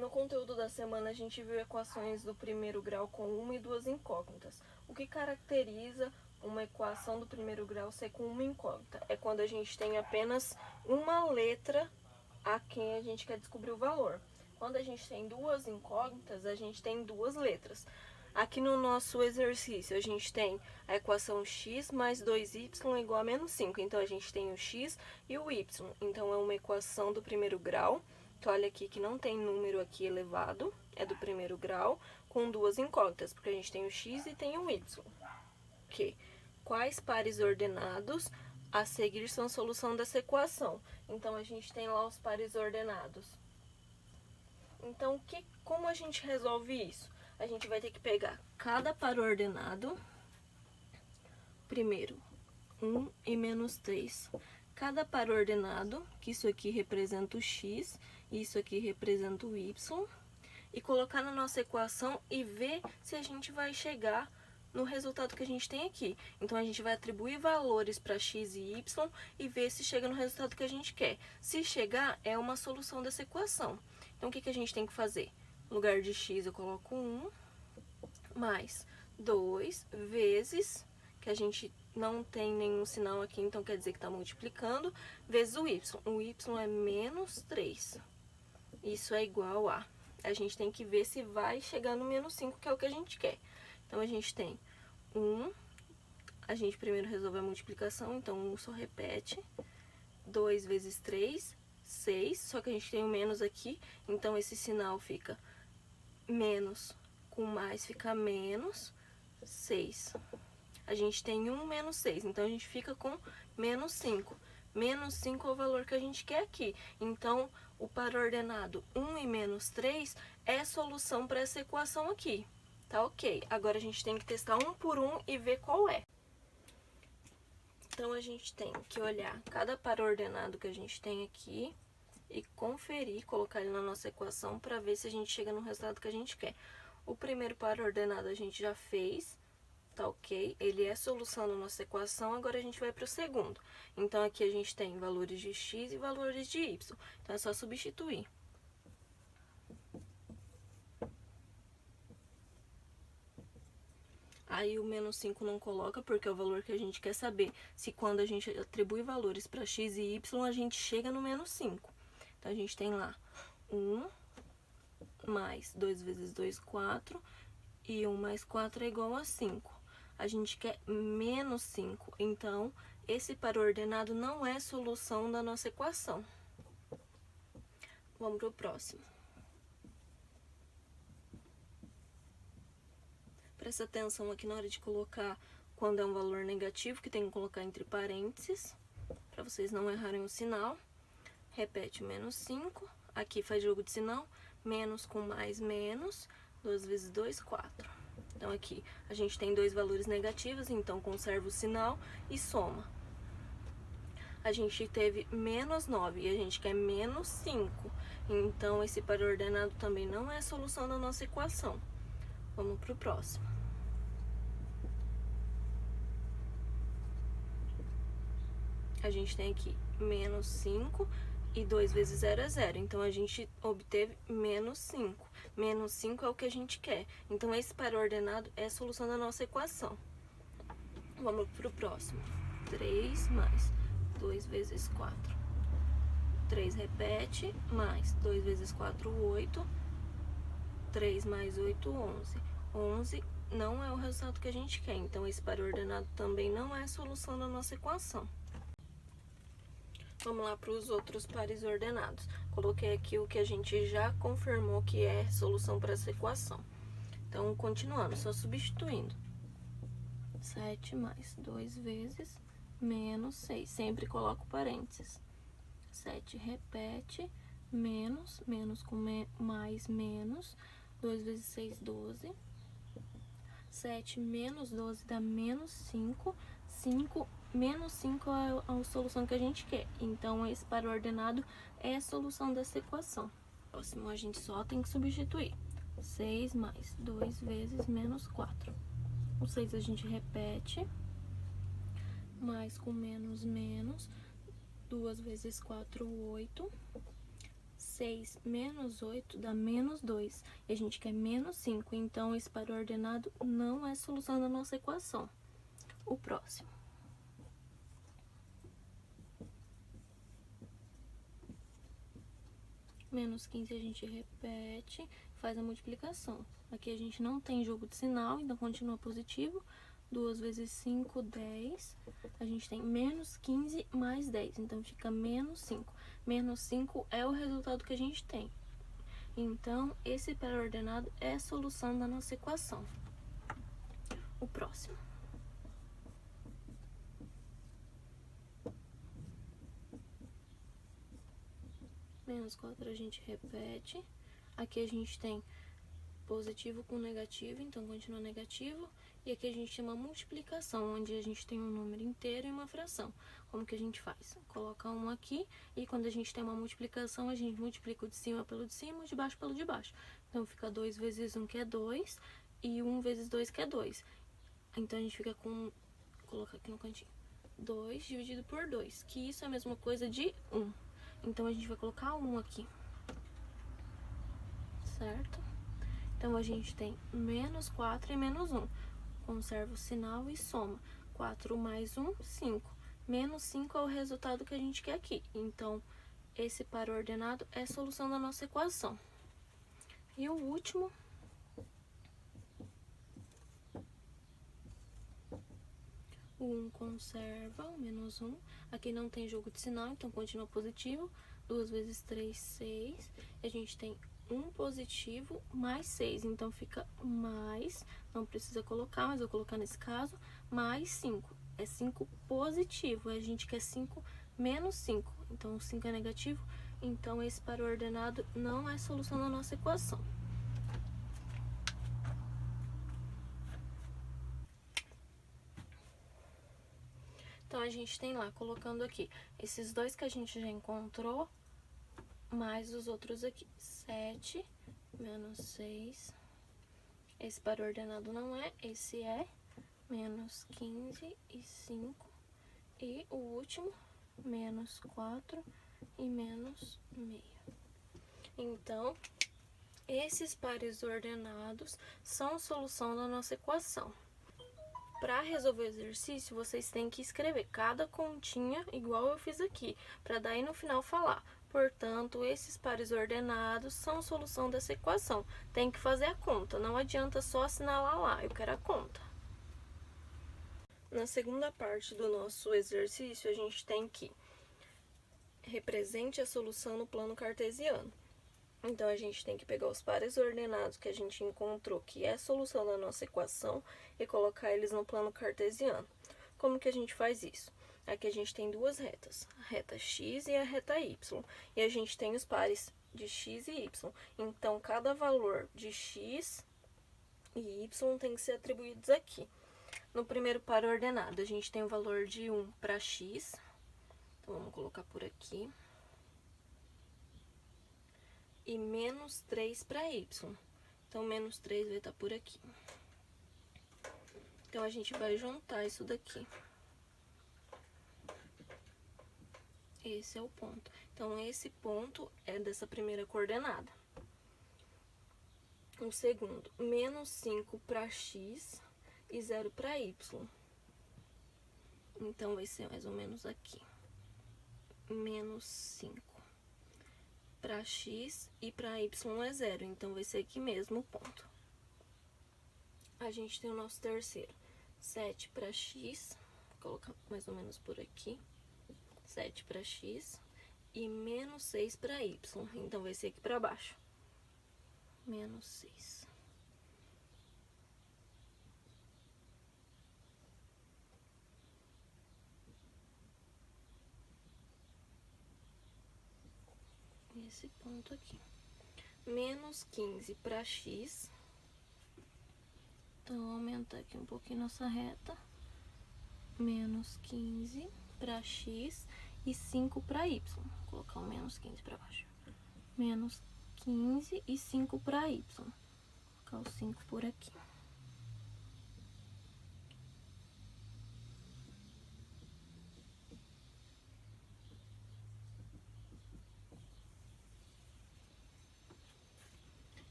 No conteúdo da semana, a gente viu equações do primeiro grau com uma e duas incógnitas. O que caracteriza uma equação do primeiro grau ser com uma incógnita? É quando a gente tem apenas uma letra a quem a gente quer descobrir o valor. Quando a gente tem duas incógnitas, a gente tem duas letras. Aqui no nosso exercício, a gente tem a equação x mais 2y igual a menos 5. Então, a gente tem o x e o y. Então, é uma equação do primeiro grau. Então, olha aqui que não tem número aqui elevado, é do primeiro grau, com duas incógnitas, porque a gente tem o x e tem o y. Ok? Quais pares ordenados a seguir são a solução dessa equação? Então, a gente tem lá os pares ordenados. Então, como a gente resolve isso? A gente vai ter que pegar cada par ordenado, primeiro, 1 e menos 3. Cada par ordenado, que isso aqui representa o x, e isso aqui representa o y, e colocar na nossa equação e ver se a gente vai chegar no resultado que a gente tem aqui. Então, a gente vai atribuir valores para x e y e ver se chega no resultado que a gente quer. Se chegar, é uma solução dessa equação. Então, o que a gente tem que fazer? No lugar de x, eu coloco 1 mais 2 vezes, que a gente não tem nenhum sinal aqui, então quer dizer que está multiplicando, vezes o y. O y é menos 3. Isso é igual a... A gente tem que ver se vai chegar no menos 5, que é o que a gente quer. Então, a gente tem 1, a gente primeiro resolve a multiplicação, então 1 só repete. 2 vezes 3, 6, só que a gente tem o menos aqui, então esse sinal fica menos com mais, fica menos 6. A gente tem 1 menos 6, então a gente fica com menos 5. Menos 5 é o valor que a gente quer aqui. Então, o par ordenado 1 e menos 3 é solução para essa equação aqui. Tá ok. Agora, a gente tem que testar um por um e ver qual é. Então, a gente tem que olhar cada par ordenado que a gente tem aqui e conferir, colocar ele na nossa equação para ver se a gente chega no resultado que a gente quer. O primeiro par ordenado a gente já fez, tá ok? Ele é solução da nossa equação, agora a gente vai para o segundo. Então, aqui a gente tem valores de x e valores de y. Então, é só substituir. Aí, o menos 5 não coloca, porque é o valor que a gente quer saber se quando a gente atribui valores para x e y, a gente chega no menos 5. Então, a gente tem lá 1 mais 2 vezes 2, 4, e 1 mais 4 é igual a 5. A gente quer menos 5, então, esse par ordenado não é solução da nossa equação. Vamos para o próximo. Presta atenção aqui na hora de colocar quando é um valor negativo, que tem que colocar entre parênteses, para vocês não errarem o sinal. Repete menos 5, aqui faz jogo de sinal, menos com mais menos, 2 vezes 2, 4. Então, aqui a gente tem dois valores negativos, então conserva o sinal e soma. A gente teve menos 9 e a gente quer menos 5, então esse par ordenado também não é a solução da nossa equação. Vamos para o próximo. A gente tem aqui menos 5 e 2 vezes 0 é 0. Então, a gente obteve menos 5. Menos 5 é o que a gente quer. Então, esse par ordenado é a solução da nossa equação. Vamos para o próximo. 3 mais 2 vezes 4. 3 repete, mais 2 vezes 4, 8. 3 mais 8, 11. 11 não é o resultado que a gente quer. Então, esse par ordenado também não é a solução da nossa equação. Vamos lá para os outros pares ordenados. Coloquei aqui o que a gente já confirmou que é solução para essa equação. Então, continuando, só substituindo. 7 mais 2 vezes menos 6. Sempre coloco parênteses. 7 repete, menos, menos com mais menos. 2 vezes 6, 12. 7 menos 12 dá menos 5. 5 menos 5 é a solução que a gente quer. Então, esse par ordenado é a solução dessa equação. Próximo, a gente só tem que substituir. 6 mais 2 vezes menos 4. O 6 a gente repete. Mais com menos, menos. 2 vezes 4, 8. 6 menos 8 dá menos 2. E a gente quer menos 5. Então, esse par ordenado não é solução da nossa equação. O próximo. Menos 15 a gente repete, faz a multiplicação. Aqui a gente não tem jogo de sinal, então continua positivo. 2 vezes 5, 10. A gente tem menos 15 mais 10, então fica menos 5. Menos 5 é o resultado que a gente tem. Então, esse par ordenado é a solução da nossa equação. O próximo. Menos 4 a gente repete. Aqui a gente tem positivo com negativo, então continua negativo. E aqui a gente tem uma multiplicação, onde a gente tem um número inteiro e uma fração. Como que a gente faz? Coloca 1 aqui, e quando a gente tem uma multiplicação, a gente multiplica o de cima pelo de cima, o de baixo pelo de baixo. Então, fica 2 vezes 1, que é 2, e 1 vezes 2, que é 2. Então, a gente fica com, vou colocar aqui no cantinho, 2 dividido por 2, que isso é a mesma coisa de 1. Então, a gente vai colocar 1 aqui, certo? Então, a gente tem menos 4 e menos 1. Conserva o sinal e soma. 4 mais 1, 5. Menos 5 é o resultado que a gente quer aqui. Então, esse par ordenado é a solução da nossa equação. E o último... O 1 conserva, o menos 1. Aqui não tem jogo de sinal, então continua positivo. 2 vezes 3, 6. E a gente tem 1 positivo mais 6. Então, fica mais, não precisa colocar, mas vou colocar nesse caso, mais 5. É 5 positivo, a gente quer 5 menos 5. Então, o 5 é negativo. Então, esse par ordenado não é a solução da nossa equação. Então, a gente tem lá, colocando aqui, esses dois que a gente já encontrou, mais os outros aqui. 7 menos 6. Esse par ordenado não é, esse é. Menos 15 e 5. E o último, menos 4 e menos meio. Então, esses pares ordenados são a solução da nossa equação. Para resolver o exercício, vocês têm que escrever cada continha igual eu fiz aqui, para daí no final falar. Portanto, esses pares ordenados são a solução dessa equação. Tem que fazer a conta, não adianta só assinalar lá, eu quero a conta. Na segunda parte do nosso exercício, a gente tem que represente a solução no plano cartesiano. Então, a gente tem que pegar os pares ordenados que a gente encontrou, que é a solução da nossa equação, e colocar eles no plano cartesiano. Como que a gente faz isso? Aqui a gente tem duas retas, a reta x e a reta y. E a gente tem os pares de x e y. Então, cada valor de x e y tem que ser atribuídos aqui. No primeiro par ordenado, a gente tem o valor de 1 para x. Então, vamos colocar por aqui. E menos 3 para y. Então, menos 3 vai estar por aqui. Então, a gente vai juntar isso daqui. Esse é o ponto. Então, esse ponto é dessa primeira coordenada. O segundo, menos 5 para x e 0 para y. Então, vai ser mais ou menos aqui. Menos 5 para x e para y é 0. Então, vai ser aqui mesmo o ponto. A gente tem o nosso terceiro. 7 para x, vou colocar mais ou menos por aqui. 7 para x e menos 6 para y. Então, vai ser aqui para baixo. Menos 6. Esse ponto aqui. Menos 15 para x. Então, vou aumentar aqui um pouquinho nossa reta. Menos 15 para x e 5 para y. Vou colocar o menos 15 para baixo. Menos 15 e 5 para y. Vou colocar o 5 por aqui.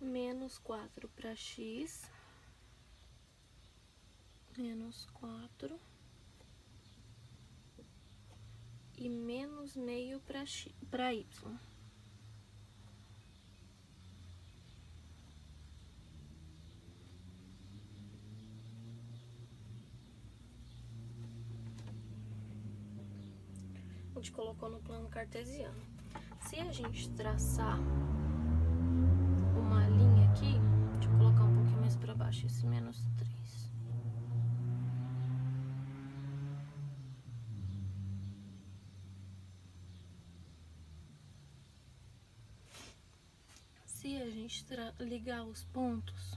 menos 4 para x, menos 4 e menos meio para y. A gente colocou no plano cartesiano. Se a gente traçar uma linha aqui, deixa eu colocar um pouquinho mais para baixo, esse menos 3. Se a gente ligar os pontos,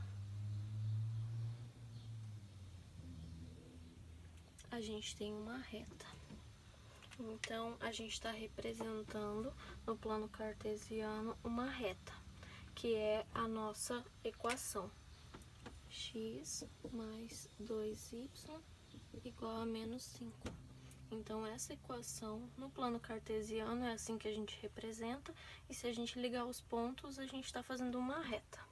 a gente tem uma reta. Então, a gente está representando no plano cartesiano uma reta, que é a nossa equação. X mais 2y igual a menos 5. Então, essa equação no plano cartesiano é assim que a gente representa, e se a gente ligar os pontos, a gente está fazendo uma reta.